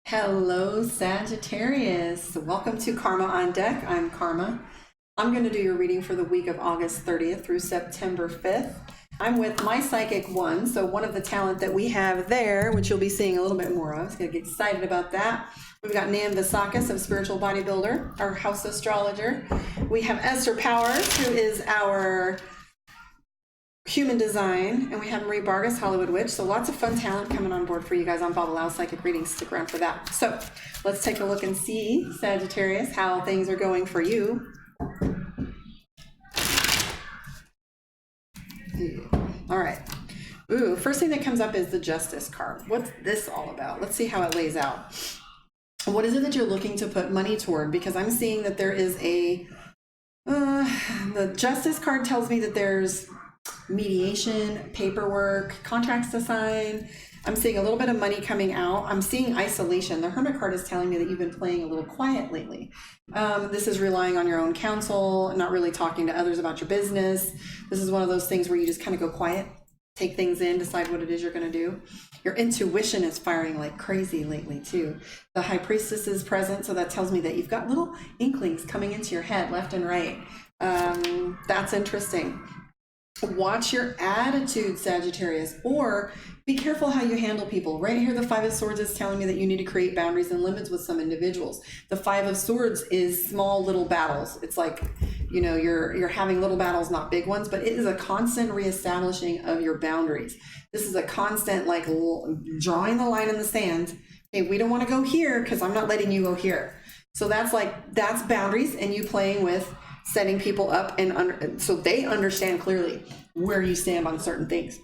Hello, Sagittarius. Welcome to Karma on Deck. I'm Karma. I'm going to do your reading for the week of August 30th through September 5th. I'm with my Psychic One, so one of the talent that we have there, which you'll be seeing a little bit more of. Going to get excited about that. We've got Nam Vasakis of Spiritual Bodybuilder, our house astrologer. We have Esther Powers, who is our human design, and we have Marie Vargas, Hollywood Witch. So lots of fun talent coming on board for you guys on Bob Allow Psychic Readings. Stick around for that. So let's take a look and see, Sagittarius, how things are going for you. All right. Ooh, first thing that comes up is the Justice card. What's this all about? Let's see how it lays out. What is it that you're looking to put money toward? Because I'm seeing that there is the Justice card tells me that there's mediation, paperwork, contracts to sign. I'm seeing a little bit of money coming out. I'm seeing isolation. The Hermit card is telling me that you've been playing a little quiet lately. This is relying on your own counsel, not really talking to others about your business. This is one of those things where you just kind of go quiet, take things in, decide what it is you're going to do. Your intuition is firing like crazy lately too. The High Priestess is present, so that tells me that you've got little inklings coming into your head left and right. That's interesting. Watch your attitude, Sagittarius, or be careful how you handle people. Right here, the Five of Swords is telling me that you need to create boundaries and limits with some individuals. The Five of Swords is small little battles. It's like, you know, you're having little battles, not big ones, but it is a constant reestablishing of your boundaries. This is a constant, like, drawing the line in the sand. Hey, we don't want to go here because I'm not letting you go here. So that's boundaries, and you playing with setting people up and so they understand clearly where you stand on certain things.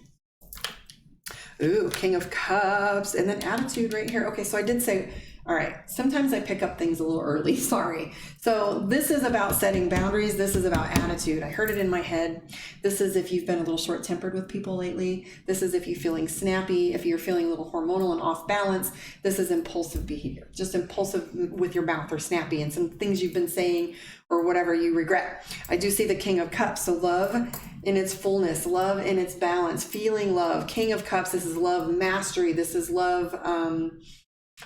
Ooh, King of Cups, and then attitude right here. Okay, so I did say, all right, sometimes I pick up things a little early, sorry. So this is about setting boundaries. This is about attitude. I heard it in my head. This is if you've been a little short-tempered with people lately. This is if you're feeling snappy, if you're feeling a little hormonal and off balance. This is impulsive behavior, just impulsive with your mouth or snappy, and some things you've been saying or whatever you regret. I do see the King of Cups. So love in its fullness, love in its balance, feeling love. King of Cups, this is love mastery. This is love,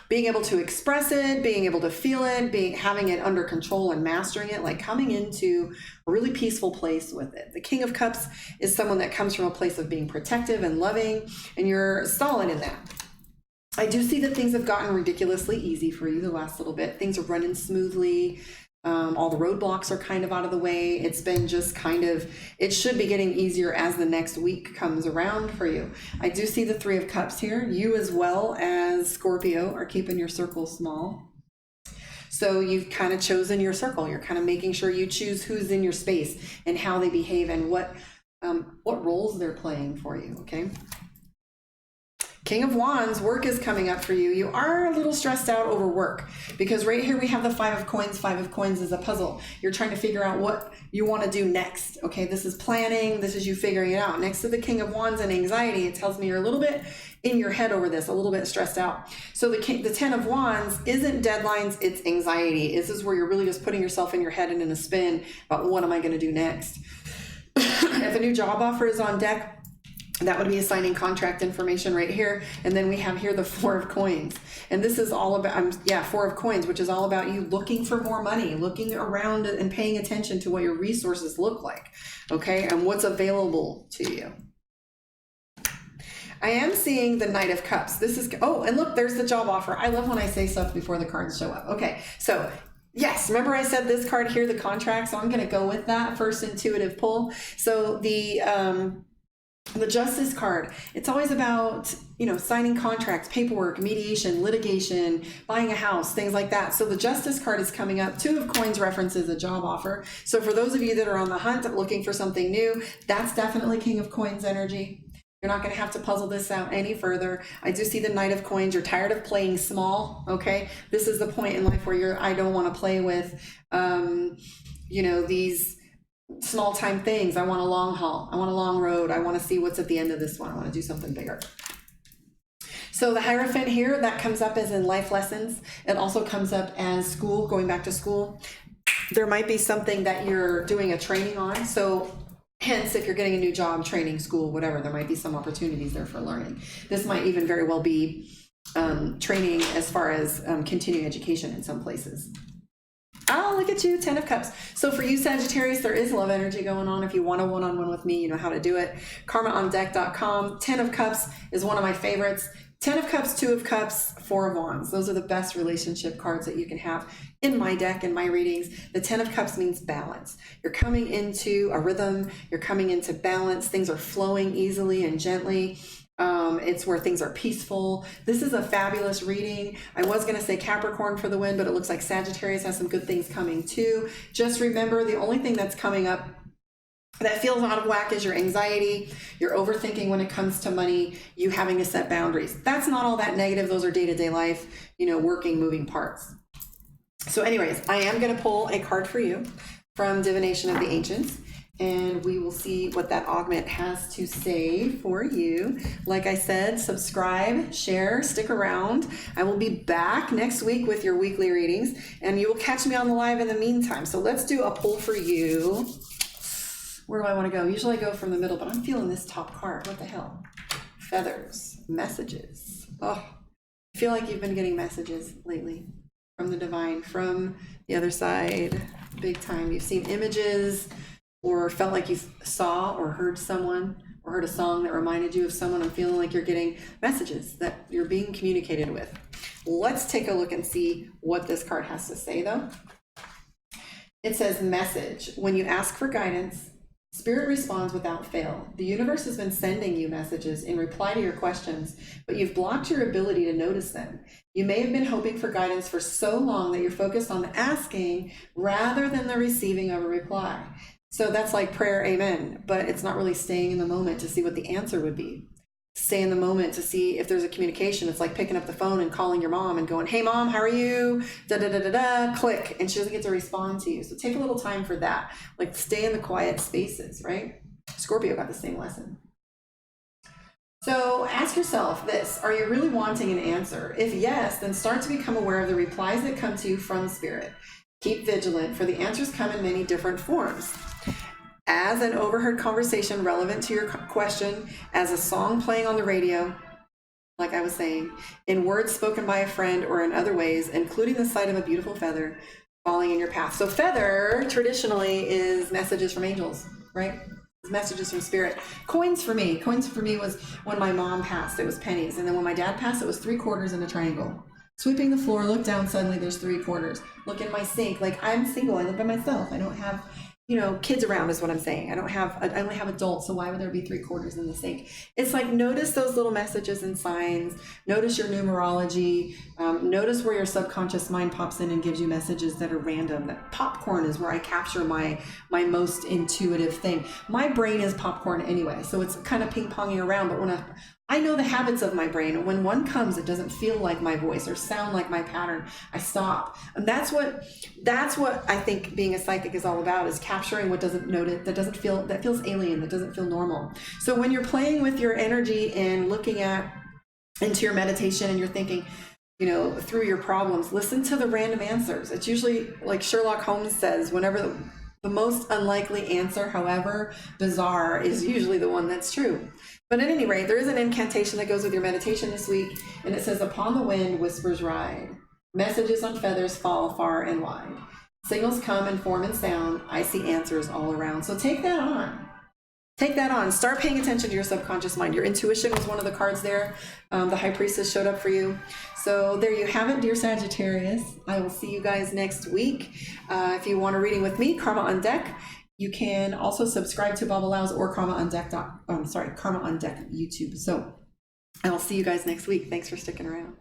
being able to express it, being able to feel it, having it under control and mastering it, like coming into a really peaceful place with it. The King of Cups is someone that comes from a place of being protective and loving, and you're solid in that. I do see that things have gotten ridiculously easy for you the last little bit. Things are running smoothly. All the roadblocks are kind of out of the way. It's been just kind of, it should be getting easier as the next week comes around for you. I do see the Three of Cups here. You as well as Scorpio are keeping your circle small. So you've kind of chosen your circle. You're kind of making sure you choose who's in your space and how they behave and what roles they're playing for you, okay? King of Wands, work is coming up for you. You are a little stressed out over work because right here we have the Five of Coins. Five of Coins is a puzzle. You're trying to figure out what you want to do next. Okay, this is planning. This is you figuring it out. Next to the King of Wands and anxiety, it tells me you're a little bit in your head over this, a little bit stressed out. So the Ten of Wands isn't deadlines, it's anxiety. This is where you're really just putting yourself in your head and in a spin about what am I going to do next. If a new job offer is on deck, that would be assigning contract information right here. And then we have here the Four of Coins. And this is all about, Four of Coins, which is all about you looking for more money, looking around and paying attention to what your resources look like, okay? And what's available to you. I am seeing the Knight of Cups. This is, oh, and look, there's the job offer. I love when I say stuff before the cards show up. Okay, so yes, remember I said this card here, the contract, so I'm gonna go with that first intuitive pull. So the Justice card, it's always about, signing contracts, paperwork, mediation, litigation, buying a house, things like that. So the Justice card is coming up. Two of Coins references a job offer. So for those of you that are on the hunt, looking for something new, that's definitely King of Coins energy. You're not going to have to puzzle this out any further. I do see the Knight of Coins. You're tired of playing small, okay? This is the point in life where I don't want to play with, these small time things. I want a long haul. I want a long road. I want to see what's at the end of this one. I want to do something bigger. So the Hierophant here, that comes up as in life lessons. It also comes up as school, going back to school. There might be something that you're doing a training on. So hence, if you're getting a new job, training, school, whatever, there might be some opportunities there for learning. This might even very well be training as far as continuing education in some places. Oh, look at you, 10 of Cups. So for you, Sagittarius, there is love energy going on. If you want a one-on-one with me, you know how to do it. KarmaOnDeck.com. 10 of Cups is one of my favorites. 10 of Cups, 2 of Cups, 4 of Wands. Those are the best relationship cards that you can have in my deck, in my readings. The 10 of Cups means balance. You're coming into a rhythm. You're coming into balance. Things are flowing easily and gently. It's where things are peaceful. This is a fabulous reading. I was going to say Capricorn for the win, but it looks like Sagittarius has some good things coming too. Just remember, the only thing that's coming up that feels out of whack is your anxiety, your overthinking when it comes to money, you having to set boundaries. That's not all that negative. Those are day-to-day life, you know, working, moving parts. So anyways, I am going to pull a card for you from Divination of the Ancients, and we will see what that augment has to say for you. Like I said, subscribe, share, stick around. I will be back next week with your weekly readings, and you will catch me on the live in the meantime. So let's do a pull for you. Where do I want to go? Usually I go from the middle, but I'm feeling this top card. What the hell? Feathers, messages. Oh, I feel like you've been getting messages lately from the divine, from the other side, big time. You've seen images, or felt like you saw or heard someone, or heard a song that reminded you of someone. I'm feeling like you're getting messages that you're being communicated with. Let's take a look and see what this card has to say, though. It says, message. When you ask for guidance, Spirit responds without fail. The universe has been sending you messages in reply to your questions, but you've blocked your ability to notice them. You may have been hoping for guidance for so long that you're focused on the asking rather than the receiving of a reply. So that's like prayer, amen, but it's not really staying in the moment to see what the answer would be. Stay in the moment to see if there's a communication. It's like picking up the phone and calling your mom and going, hey mom, how are you? Da da da da da, click, and she doesn't get to respond to you. So take a little time for that. Like stay in the quiet spaces, right? Scorpio got the same lesson. So ask yourself this, are you really wanting an answer? If yes, then start to become aware of the replies that come to you from Spirit. Keep vigilant, for the answers come in many different forms. As an overheard conversation relevant to your question, as a song playing on the radio, like I was saying, in words spoken by a friend, or in other ways, including the sight of a beautiful feather falling in your path. So feather traditionally is messages from angels, right? Messages from Spirit. Coins for me was when my mom passed, it was pennies. And then when my dad passed, it was 3 quarters in a triangle. Sweeping the floor, look down, suddenly there's 3 quarters. Look in my sink, like I'm single, I live by myself. I don't have, kids around is what I'm saying. I only have adults, so why would there be 3 quarters in the sink? It's like, notice those little messages and signs, notice your numerology, notice where your subconscious mind pops in and gives you messages that are random. That popcorn is where I capture my most intuitive thing. My brain is popcorn anyway, so it's kind of ping-ponging around, but when I know the habits of my brain. When one comes, it doesn't feel like my voice or sound like my pattern, I stop. And that's what I think being a psychic is all about, is capturing what that feels alien, that doesn't feel normal. So when you're playing with your energy and looking into your meditation and you're thinking, through your problems, listen to the random answers. It's usually like Sherlock Holmes says, whenever the most unlikely answer, however bizarre, is usually the one that's true. But at any rate, there is an incantation that goes with your meditation this week, and it says, upon the wind, whispers ride. Messages on feathers fall far and wide. Signals come in form and sound. I see answers all around. So take that on. Take that on. Start paying attention to your subconscious mind. Your intuition was one of the cards there. The High Priestess showed up for you. So there you have it, dear Sagittarius. I will see you guys next week. If you want a reading with me, Karma on Deck, you can also subscribe to Bubble Lounge or Karma on Deck YouTube. So I will see you guys next week. Thanks for sticking around.